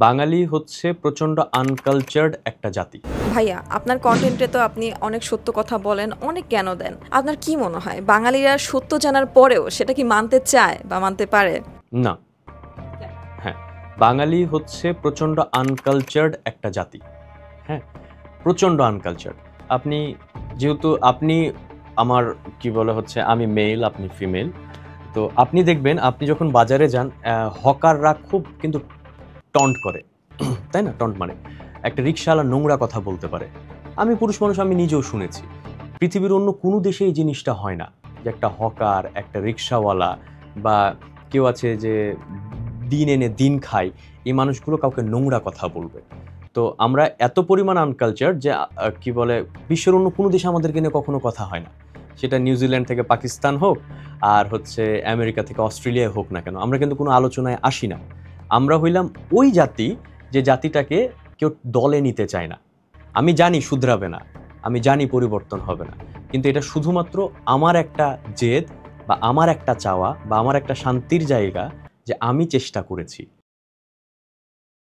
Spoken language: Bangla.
বাঙালি হচ্ছে প্রচণ্ড আনকালচার্ড একটা জাতি। ভাইয়া আপনার কনটেন্টে তো আপনি অনেক সত্য কথা বলেন, অনেক জ্ঞানও দেন। আপনার কি মনে হয় বাঙালিরা সত্য জানার পরেও সেটা কি মানতে চায় বা মানতে পারে? না, হ্যাঁ, বাঙালি হচ্ছে প্রচণ্ড আনকালচার্ড একটা জাতি। হ্যাঁ, প্রচণ্ড আনকালচার্ড। আপনি যেহেতু আপনি আমার কি বলে হচ্ছে আমি মেল, আপনি ফিমেল। তো আপনি দেখবেন আপনি যখন বাজারে যান হকাররা খুব কিন্তু টন্ট করে। তাই না? টন্ট মানে একটা রিকশাওয়ালা নোংরা কথা বলতে পারে। আমি পুরুষ মানুষ, আমি নিজেও শুনেছি। পৃথিবীর অন্য কোনো দেশে এই জিনিসটা হয় না। যে একটা হকার, একটা রিকশাওয়ালা বা কেউ আছে যে দিন এনে দিন খায়, এই মানুষগুলো কাউকে নোংরা কথা বলবে। তো আমরা এত পরিমাণ আনকালচার যে কি বলে বিশ্বের অন্য কোনো দেশে আমাদেরকে নিয়ে কখনো কথা হয় না। সেটা নিউজিল্যান্ড থেকে পাকিস্তান হোক আর হচ্ছে আমেরিকা থেকে অস্ট্রেলিয়া হোক না কেন, আমরা কিন্তু কোনো আলোচনায় আসি না। আমরা হইলাম ওই জাতি যে জাতিটাকে কেউ দলে নিতে চায় না। আমি জানি শুধরাবে না, আমি জানি পরিবর্তন হবে না, কিন্তু এটা শুধুমাত্র আমার একটা জেদ বা আমার একটা চাওয়া বা আমার একটা শান্তির জায়গা যে আমি চেষ্টা করেছি।